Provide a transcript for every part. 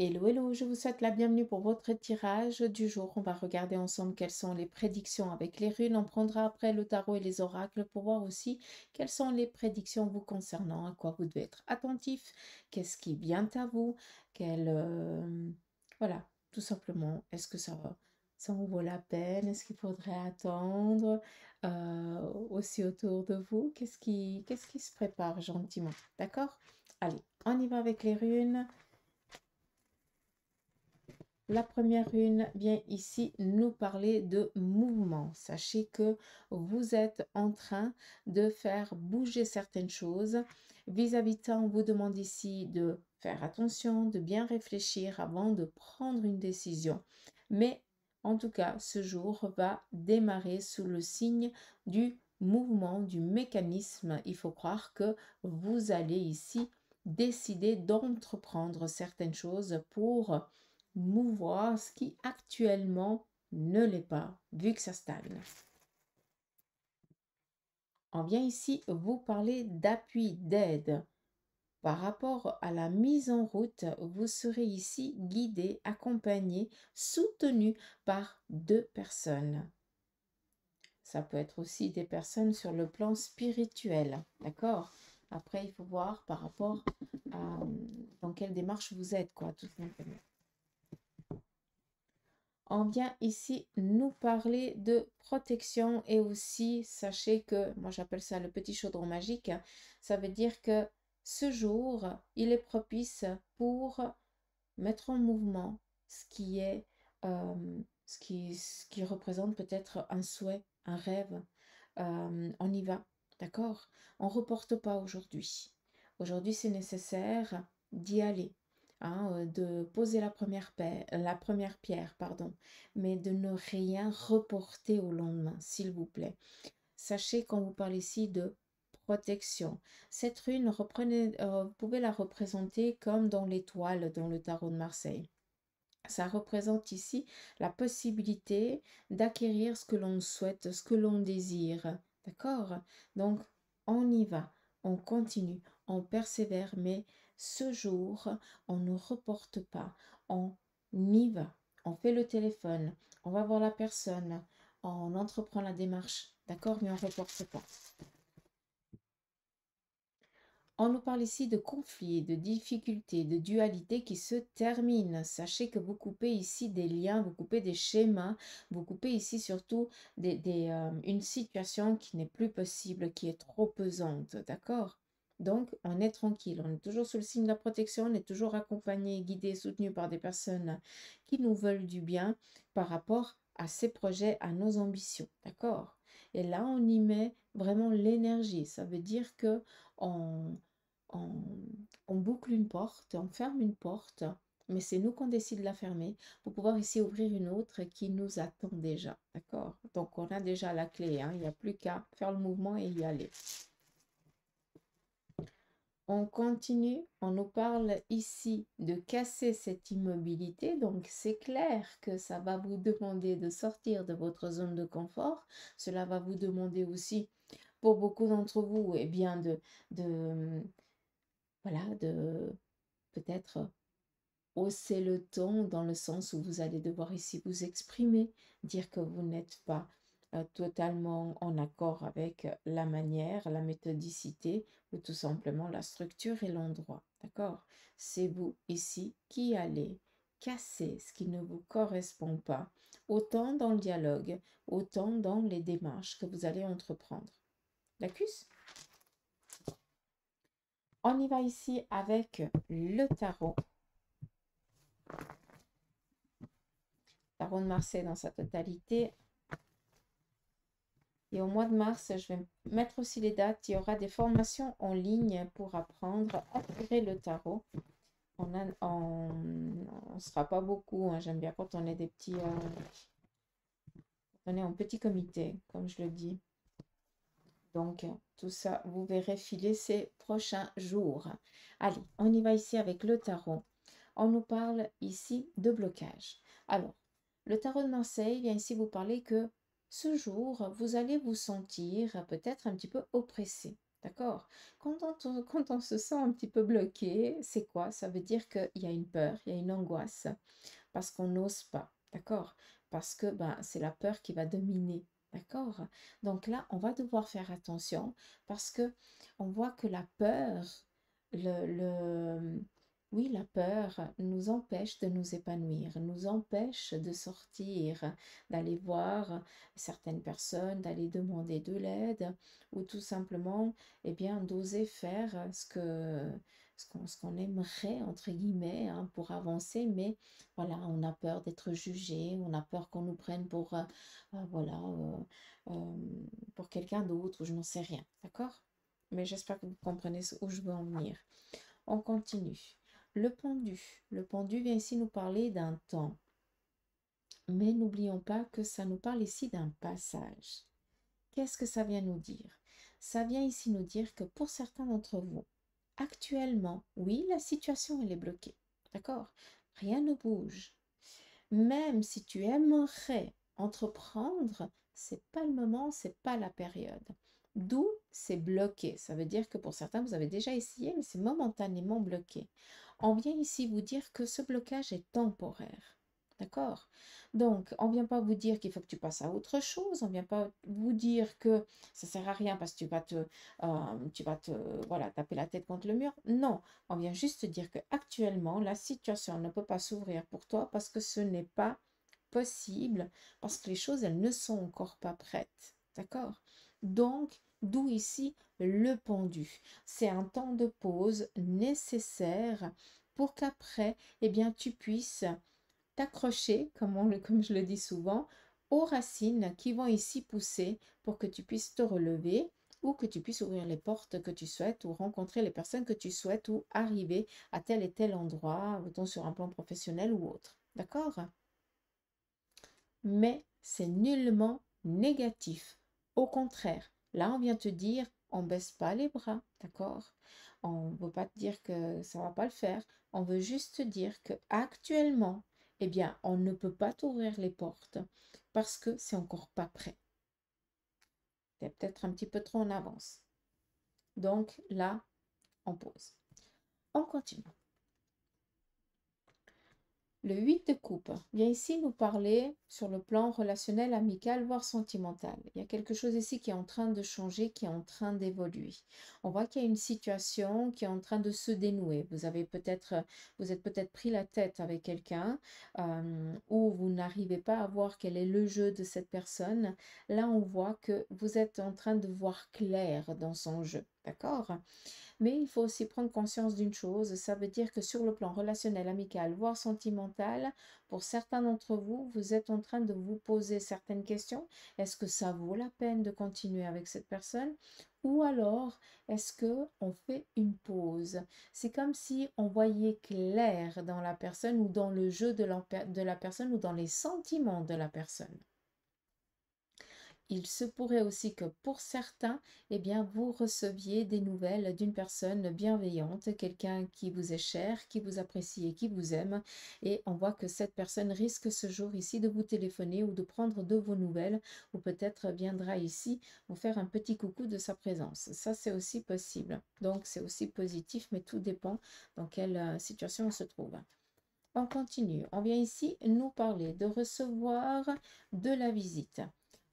Hello, hello, je vous souhaite la bienvenue pour votre tirage du jour. On va regarder ensemble quelles sont les prédictions avec les runes. On prendra après le tarot et les oracles pour voir aussi quelles sont les prédictions vous concernant, à quoi vous devez être attentif, qu'est-ce qui vient à vous, voilà, tout simplement, est-ce que ça en vaut la peine, est-ce qu'il faudrait attendre aussi autour de vous, qu'est-ce qui se prépare gentiment, d'accord? Allez, on y va avec les runes. La première rune vient ici nous parler de mouvement. Sachez que vous êtes en train de faire bouger certaines choses. Vis-à-vis de ça, on vous demande ici de faire attention, de bien réfléchir avant de prendre une décision. Mais en tout cas, ce jour va démarrer sous le signe du mouvement, du mécanisme. Il faut croire que vous allez ici décider d'entreprendre certaines choses pour mouvoir ce qui actuellement ne l'est pas, vu que ça stagne. On vient ici vous parler d'appui, d'aide. Par rapport à la mise en route, vous serez ici guidé, accompagné, soutenu par deux personnes. Ça peut être aussi des personnes sur le plan spirituel, d'accord? Après, il faut voir par rapport à dans quelle démarche vous êtes, quoi, tout simplement. On vient ici nous parler de protection et aussi, sachez que, moi j'appelle ça le petit chaudron magique, ça veut dire que ce jour, il est propice pour mettre en mouvement ce qui est, ce qui représente peut-être un souhait, un rêve. On y va, d'accord? On ne reporte pas aujourd'hui. Aujourd'hui, c'est nécessaire d'y aller, hein, de poser la première pierre, pardon, mais de ne rien reporter au lendemain, s'il vous plaît. Sachez qu'on vous parle ici de protection. Cette rune, vous pouvez la représenter comme dans l'étoile, dans le tarot de Marseille. Ça représente ici la possibilité d'acquérir ce que l'on souhaite, ce que l'on désire. D'accord? Donc, on y va, on continue, on persévère, mais ce jour, on ne reporte pas, on y va. On fait le téléphone, on va voir la personne, on entreprend la démarche. D'accord? Mais on ne reporte pas. On nous parle ici de conflits, de difficultés, de dualités qui se terminent. Sachez que vous coupez ici des liens, vous coupez des schémas, vous coupez ici surtout une situation qui n'est plus possible, qui est trop pesante. D'accord? Donc, on est tranquille, on est toujours sous le signe de la protection, on est toujours accompagné, guidé, soutenu par des personnes qui nous veulent du bien par rapport à ces projets, à nos ambitions. D'accord? Et là, on y met vraiment l'énergie. Ça veut dire que on, on, on boucle une porte, on ferme une porte, mais c'est nous qu'on décide de la fermer pour pouvoir ici ouvrir une autre qui nous attend déjà. D'accord? Donc, on a déjà la clé, hein, il n'y a plus qu'à faire le mouvement et y aller. On continue, on nous parle ici de casser cette immobilité, donc c'est clair que ça va vous demander de sortir de votre zone de confort. Cela va vous demander aussi, pour beaucoup d'entre vous, eh bien voilà, de peut-être hausser le ton dans le sens où vous allez devoir ici vous exprimer, dire que vous n'êtes pas totalement en accord avec la manière, la méthodicité ou tout simplement la structure et l'endroit. D'accord? C'est vous ici qui allez casser ce qui ne vous correspond pas, autant dans le dialogue, autant dans les démarches que vous allez entreprendre. D'accord? On y va ici avec le tarot. Tarot de Marseille dans sa totalité. Et au mois de mars, je vais mettre aussi les dates. Il y aura des formations en ligne pour apprendre à tirer le tarot. On ne sera pas beaucoup, hein. J'aime bien quand on est des petits... on est en petit comité, comme je le dis. Donc, tout ça, vous verrez filer ces prochains jours. Allez, on y va ici avec le tarot. On nous parle ici de blocage. Alors, le tarot de Marseille vient ici vous parler que ce jour, vous allez vous sentir peut-être un petit peu oppressé. D'accord? Quand on se sent un petit peu bloqué, c'est quoi? Ça veut dire qu'il y a une peur, il y a une angoisse, parce qu'on n'ose pas, d'accord? Parce que ben, c'est la peur qui va dominer, d'accord? Donc là, on va devoir faire attention parce que on voit que la peur, oui, la peur nous empêche de nous épanouir, nous empêche de sortir, d'aller voir certaines personnes, d'aller demander de l'aide ou tout simplement, eh bien, d'oser faire ce qu'on aimerait, entre guillemets, hein, pour avancer, mais voilà, on a peur d'être jugé, on a peur qu'on nous prenne pour, voilà, pour quelqu'un d'autre, ou je n'en sais rien, d'accord? Mais j'espère que vous comprenez où je veux en venir. On continue. Le pendu. Le pendu vient ici nous parler d'un temps. Mais n'oublions pas que ça nous parle ici d'un passage. Qu'est-ce que ça vient nous dire? Ça vient ici nous dire que pour certains d'entre vous, actuellement, oui, la situation elle est bloquée. D'accord? Rien ne bouge. Même si tu aimerais entreprendre, c'est pas le moment, c'est pas la période. D'où c'est bloqué. Ça veut dire que pour certains, vous avez déjà essayé, mais c'est momentanément bloqué. On vient ici vous dire que ce blocage est temporaire. D'accord? Donc, on ne vient pas vous dire qu'il faut que tu passes à autre chose. On ne vient pas vous dire que ça ne sert à rien parce que tu vas te, voilà, taper la tête contre le mur. Non, on vient juste dire que actuellement la situation ne peut pas s'ouvrir pour toi parce que ce n'est pas possible, parce que les choses, elles ne sont encore pas prêtes. D'accord? Donc, d'où ici le pendu. C'est un temps de pause nécessaire pour qu'après, eh bien, tu puisses t'accrocher, comme je le dis souvent, aux racines qui vont ici pousser pour que tu puisses te relever ou que tu puisses ouvrir les portes que tu souhaites ou rencontrer les personnes que tu souhaites ou arriver à tel et tel endroit, autant sur un plan professionnel ou autre. D'accord? Mais c'est nullement négatif. Au contraire, là, on vient te dire, on baisse pas les bras, d'accord? On ne veut pas te dire que ça va pas le faire. On veut juste te dire que actuellement, eh bien, on ne peut pas t'ouvrir les portes parce que c'est encore pas prêt. C'est peut-être un petit peu trop en avance. Donc là, on pause. On continue. Le 8 de coupe vient ici nous parler sur le plan relationnel, amical, voire sentimental. Il y a quelque chose ici qui est en train de changer, qui est en train d'évoluer. On voit qu'il y a une situation qui est en train de se dénouer. Vous êtes peut-être pris la tête avec quelqu'un ou vous n'arrivez pas à voir quel est le jeu de cette personne. Là, on voit que vous êtes en train de voir clair dans son jeu. D'accord? Mais il faut aussi prendre conscience d'une chose, ça veut dire que sur le plan relationnel, amical, voire sentimental, pour certains d'entre vous, vous êtes en train de vous poser certaines questions. Est-ce que ça vaut la peine de continuer avec cette personne? Ou alors, est-ce que on fait une pause? C'est comme si on voyait clair dans la personne ou dans le jeu de la personne ou dans les sentiments de la personne. Il se pourrait aussi que pour certains, eh bien, vous receviez des nouvelles d'une personne bienveillante, quelqu'un qui vous est cher, qui vous apprécie et qui vous aime. Et on voit que cette personne risque ce jour ici de vous téléphoner ou de prendre de vos nouvelles, ou peut-être viendra ici vous faire un petit coucou de sa présence. Ça, c'est aussi possible. Donc, c'est aussi positif, mais tout dépend dans quelle situation on se trouve. On continue. On vient ici nous parler de recevoir de la visite.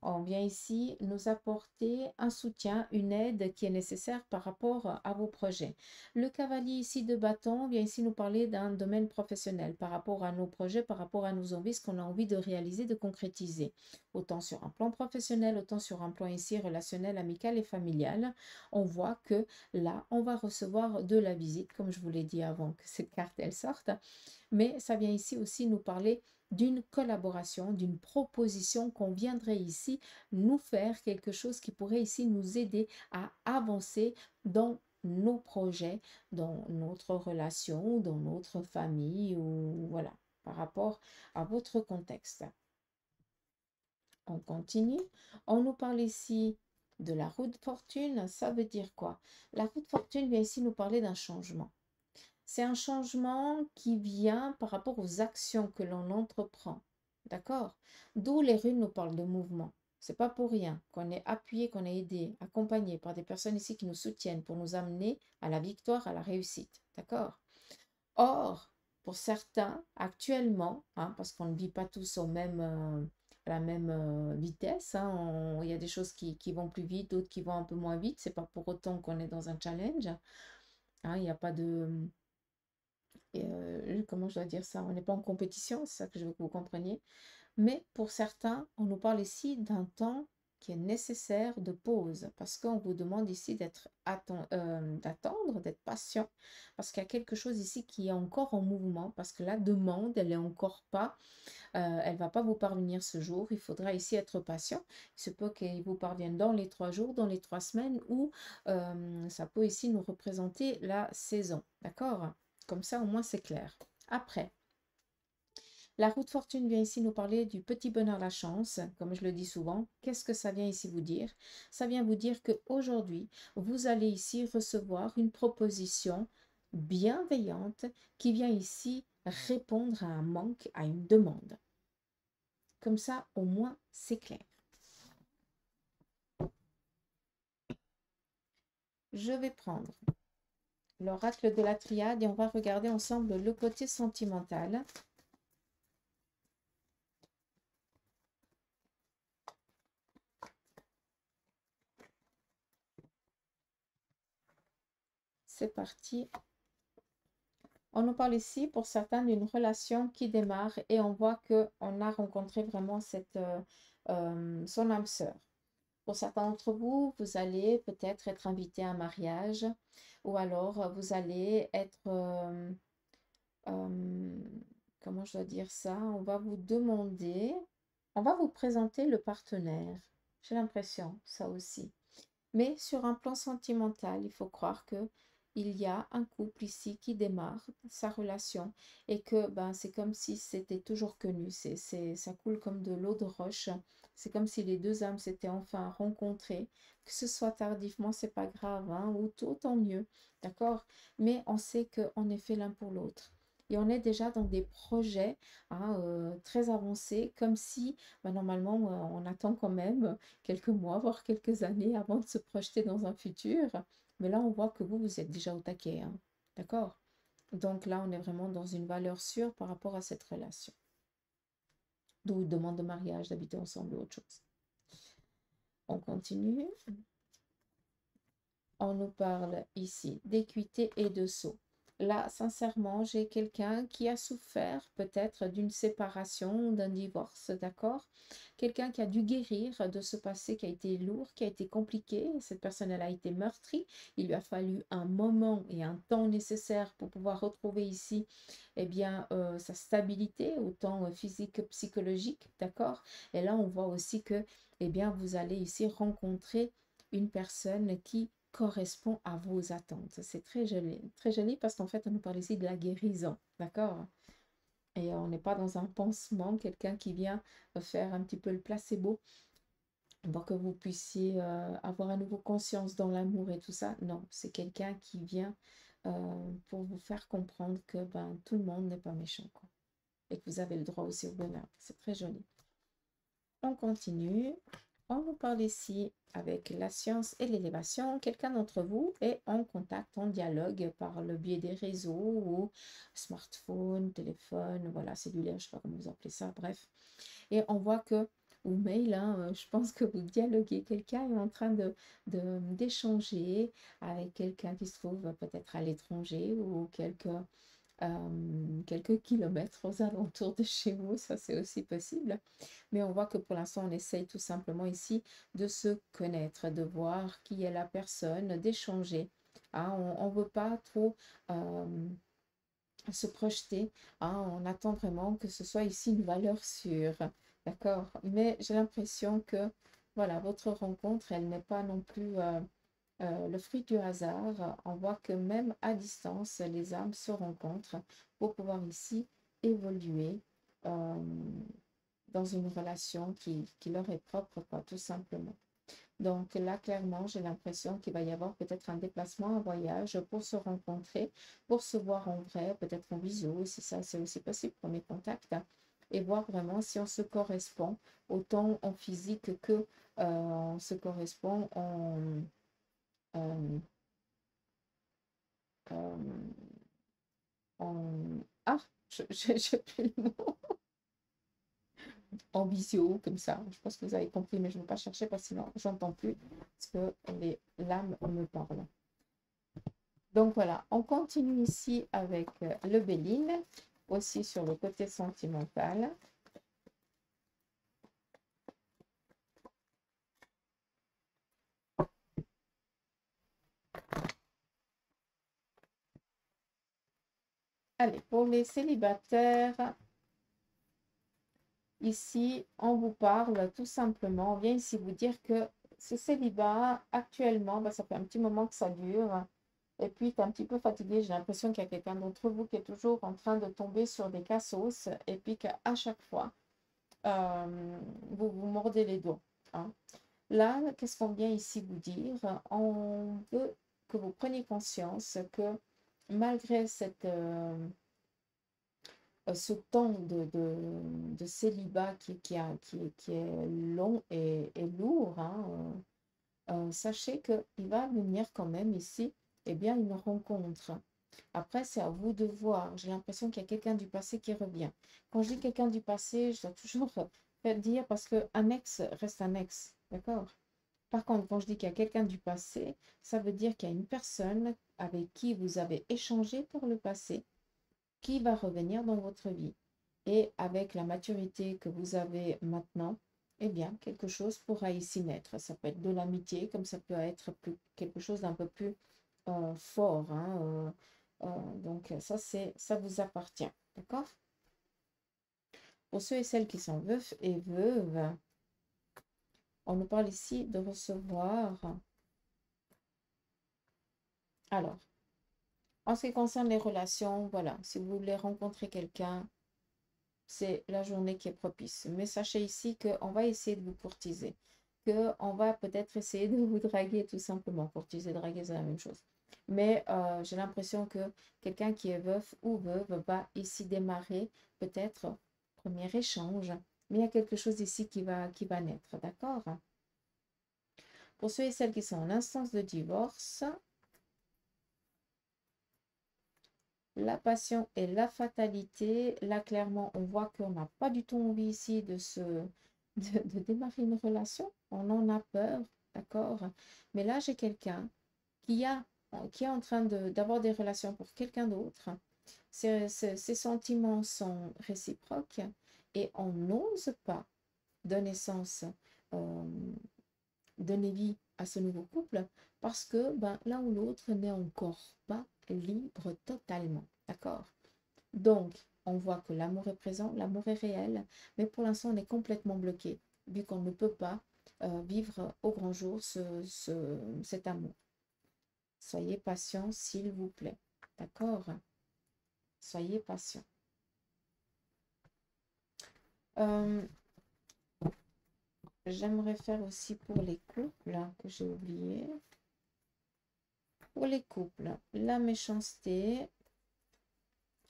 On vient ici nous apporter un soutien, une aide qui est nécessaire par rapport à vos projets. Le cavalier ici de bâton vient ici nous parler d'un domaine professionnel par rapport à nos projets, par rapport à nos envies, ce qu'on a envie de réaliser, de concrétiser. Autant sur un plan professionnel, autant sur un plan ici relationnel, amical et familial. On voit que là, on va recevoir de la visite, comme je vous l'ai dit avant que cette carte elle sorte. Mais ça vient ici aussi nous parler d'une collaboration, d'une proposition qu'on viendrait ici nous faire quelque chose qui pourrait ici nous aider à avancer dans nos projets, dans notre relation, dans notre famille ou voilà, par rapport à votre contexte. On continue. On nous parle ici de la roue de fortune. Ça veut dire quoi? La roue de fortune vient ici nous parler d'un changement. C'est un changement qui vient par rapport aux actions que l'on entreprend. D'accord? D'où les runes nous parlent de mouvement. C'est pas pour rien qu'on est appuyé, qu'on est aidé, accompagné par des personnes ici qui nous soutiennent pour nous amener à la victoire, à la réussite. D'accord? Or, pour certains, actuellement, hein, parce qu'on ne vit pas tous à la même vitesse, hein, il y a des choses qui vont plus vite, d'autres qui vont un peu moins vite. C'est pas pour autant qu'on est dans un challenge. Hein, il n'y a pas de... comment je dois dire ça? On n'est pas en compétition, c'est ça que je veux que vous compreniez. Mais pour certains, on nous parle ici d'un temps qui est nécessaire de pause, parce qu'on vous demande ici d'attendre, d'être patient, parce qu'il y a quelque chose ici qui est encore en mouvement, parce que la demande, elle est encore pas, elle va pas vous parvenir ce jour. Il faudra ici être patient. Il se peut qu'il vous parvienne dans les 3 jours, dans les 3 semaines, ou ça peut ici nous représenter la saison. D'accord? Comme ça, au moins, c'est clair. Après. La roue de fortune vient ici nous parler du petit bonheur, la chance, comme je le dis souvent. Qu'est-ce que ça vient ici vous dire? Ça vient vous dire qu'aujourd'hui, vous allez ici recevoir une proposition bienveillante qui vient ici répondre à un manque, à une demande. Comme ça, au moins, c'est clair. Je vais prendre l'oracle de la triade et on va regarder ensemble le côté sentimental. C'est parti. On nous parle ici pour certains d'une relation qui démarre et on voit qu'on a rencontré vraiment son âme sœur. Pour certains d'entre vous, vous allez peut-être être invité à un mariage ou alors vous allez être, euh, comment je dois dire ça, on va vous demander, on va vous présenter le partenaire. J'ai l'impression, ça aussi. Mais sur un plan sentimental, il faut croire que il y a un couple ici qui démarre sa relation et que ben, c'est comme si c'était toujours connu. Ça coule comme de l'eau de roche. C'est comme si les deux âmes s'étaient enfin rencontrées. Que ce soit tardivement, c'est pas grave, hein, ou tôt, tant mieux. D'accord? Mais on sait qu'on est fait l'un pour l'autre. Et on est déjà dans des projets hein, très avancés, comme si ben, normalement on attend quand même quelques mois, voire quelques années avant de se projeter dans un futur. Mais là, on voit que vous êtes déjà au taquet. Hein. D'accord? Donc là, on est vraiment dans une valeur sûre par rapport à cette relation. D'où demande de mariage, d'habiter ensemble ou autre chose. On continue. On nous parle ici d'équité et de sceau. Là, sincèrement, j'ai quelqu'un qui a souffert peut-être d'une séparation, d'un divorce, d'accord? Quelqu'un qui a dû guérir de ce passé qui a été lourd, qui a été compliqué. Cette personne, elle a été meurtrie. Il lui a fallu un moment et un temps nécessaire pour pouvoir retrouver ici, eh bien, sa stabilité, autant physique que psychologique, d'accord? Et là, on voit aussi que, eh bien, vous allez ici rencontrer une personne qui correspond à vos attentes. C'est très joli parce qu'en fait, on nous parle ici de la guérison, d'accord? Et on n'est pas dans un pansement, quelqu'un qui vient faire un petit peu le placebo pour que vous puissiez avoir à nouveau conscience dans l'amour et tout ça. Non, c'est quelqu'un qui vient pour vous faire comprendre que ben, tout le monde n'est pas méchant, quoi. Et que vous avez le droit aussi au bonheur. C'est très joli. On continue. On nous parle ici avec la science et l'élévation. Quelqu'un d'entre vous est en contact, en dialogue par le biais des réseaux ou smartphone, téléphone, voilà, cellulaire, je ne sais pas comment vous appelez ça, bref. Et on voit que, ou mail, hein, je pense que vous dialoguez, quelqu'un est en train d'échanger avec quelqu'un qui se trouve peut-être à l'étranger ou quelques kilomètres aux alentours de chez vous, ça c'est aussi possible. Mais on voit que pour l'instant, on essaye tout simplement ici de se connaître, de voir qui est la personne, d'échanger. Hein, on ne veut pas trop se projeter. Hein, on attend vraiment que ce soit ici une valeur sûre. D'accord? Mais j'ai l'impression que voilà, votre rencontre, elle n'est pas non plus le fruit du hasard. On voit que même à distance, les âmes se rencontrent pour pouvoir ici évoluer dans une relation qui leur est propre, quoi, tout simplement. Donc là, clairement, j'ai l'impression qu'il va y avoir peut-être un déplacement, un voyage pour se rencontrer, pour se voir en vrai, peut-être en visio, si ça c'est aussi possible, premier contact. et voir vraiment si on se correspond, autant en physique que on se correspond en, en, ah, j'ai plus le mot, en visio, comme ça. Je pense que vous avez compris, mais je ne vais pas chercher parce que sinon, j'entends plus, parce que les lames me parlent. Donc voilà, on continue ici avec le Béline, aussi sur le côté sentimental. Allez, pour les célibataires, ici, on vous parle tout simplement, on vient ici vous dire que ce célibat, actuellement, ça fait un petit moment que ça dure. Et puis, tu es un petit peu fatigué. J'ai l'impression qu'il y a quelqu'un d'entre vous qui est toujours en train de tomber sur des cassos. Et puis qu'à chaque fois, vous vous mordez les doigts. Hein. Là, qu'est-ce qu'on vient ici vous dire? On veut que vous preniez conscience que malgré ce temps de célibat qui est long et lourd, hein, sachez qu'il va venir quand même ici une rencontre. Après, c'est à vous de voir. J'ai l'impression qu'il y a quelqu'un du passé qui revient. Quand je dis quelqu'un du passé, je dois toujours dire parce qu'un ex reste un ex. D'accord? Par contre, quand je dis qu'il y a quelqu'un du passé, ça veut dire qu'il y a une personne avec qui vous avez échangé pour le passé qui va revenir dans votre vie. Et avec la maturité que vous avez maintenant, quelque chose pourra ici naître. Ça peut être de l'amitié, comme ça peut être quelque chose d'un peu plus fort. Hein, donc ça vous appartient. D'accord? Pour ceux et celles qui sont veufs et veuves, on nous parle ici de recevoir. Alors, en ce qui concerne les relations, voilà, si vous voulez rencontrer quelqu'un, c'est la journée qui est propice. Mais sachez ici qu'on va essayer de vous courtiser, qu'on va peut-être essayer de vous draguer tout simplement. Courtiser, draguer, c'est la même chose. Mais j'ai l'impression que quelqu'un qui est veuf ou veuve va ici démarrer peut-être premier échange. Mais il y a quelque chose ici qui va naître, d'accord? Pour ceux et celles qui sont en instance de divorce, la passion et la fatalité, là clairement on voit qu'on n'a pas du tout envie ici de démarrer une relation, on en a peur, d'accord? Mais là j'ai quelqu'un qui qui est en train d'avoir des relations pour quelqu'un d'autre. Ses sentiments sont réciproques et on n'ose pas donner sens, euh, donner vie à ce nouveau couple parce que l'un ou l'autre n'est encore pas libre totalement. D'accord? Donc, on voit que l'amour est présent, l'amour est réel, mais pour l'instant, on est complètement bloqué, vu qu'on ne peut pas vivre au grand jour cet amour. Soyez patient, s'il vous plaît. D'accord? Soyez patient. J'aimerais faire aussi pour les couples que j'ai oublié. Pour les couples, la méchanceté.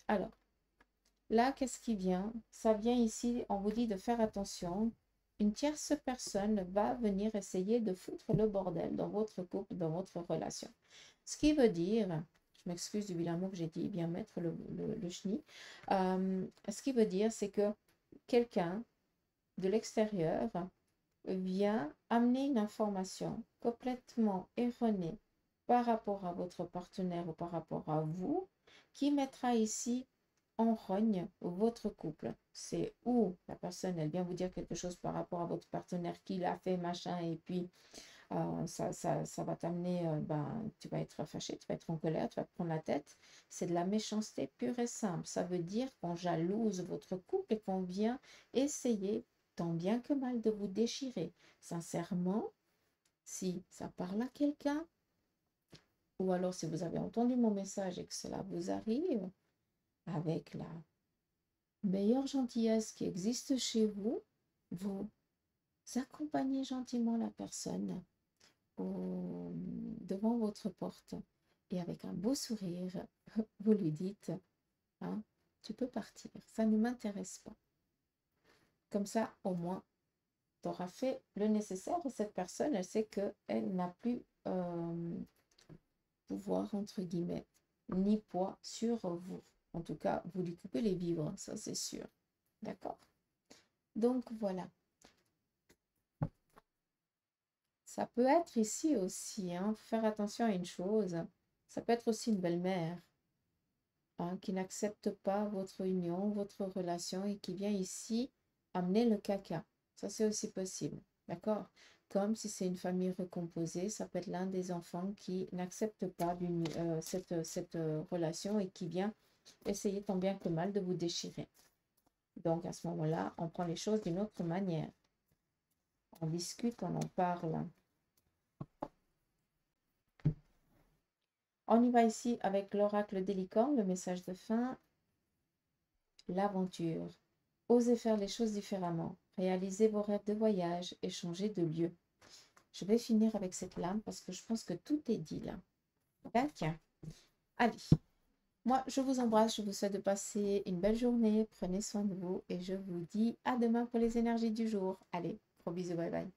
Alors, là, qu'est-ce qui vient? Ça vient ici, on vous dit de faire attention. Une tierce personne va venir essayer de foutre le bordel dans votre couple, dans votre relation. Ce qui veut dire, je m'excuse du vilain mot que j'ai dit, bien mettre le chenille. Ce qui veut dire, c'est que quelqu'un de l'extérieur vient amener une information complètement erronée par rapport à votre partenaire ou par rapport à vous, qui mettra ici en rogne votre couple. C'est où la personne, elle vient vous dire quelque chose par rapport à votre partenaire qui l'a fait, machin, et puis ça va t'amener, tu vas être fâché, tu vas être en colère, tu vas te prendre la tête. C'est de la méchanceté pure et simple. Ça veut dire qu'on jalouse votre couple et qu'on vient essayer, tant bien que mal, de vous déchirer. Sincèrement, si ça parle à quelqu'un, ou alors si vous avez entendu mon message et que cela vous arrive, avec la meilleure gentillesse qui existe chez vous, vous accompagnez gentiment la personne devant votre porte et avec un beau sourire, vous lui dites, hein, tu peux partir, ça ne m'intéresse pas. Comme ça, au moins, tu auras fait le nécessaire et cette personne, elle sait qu'elle n'a plus pouvoir, entre guillemets, ni poids sur vous. En tout cas, vous lui coupez les vivres, ça c'est sûr. D'accord? Donc voilà. Ça peut être ici aussi, hein, faire attention à une chose. Ça peut être aussi une belle-mère hein, qui n'accepte pas votre union, votre relation et qui vient ici amener le caca. Ça, c'est aussi possible. D'accord? Comme si c'est une famille recomposée, ça peut être l'un des enfants qui n'accepte pas cette relation et qui vient essayer tant bien que mal de vous déchirer. Donc, à ce moment-là, on prend les choses d'une autre manière. On discute, on en parle. On y va ici avec l'oracle des licornes, le message de fin, l'aventure. Osez faire les choses différemment, réalisez vos rêves de voyage et changer de lieu. Je vais finir avec cette lame parce que je pense que tout est dit là. D'accord? Allez, moi je vous embrasse, je vous souhaite de passer une belle journée, prenez soin de vous et je vous dis à demain pour les énergies du jour. Allez, gros bisous, bye bye.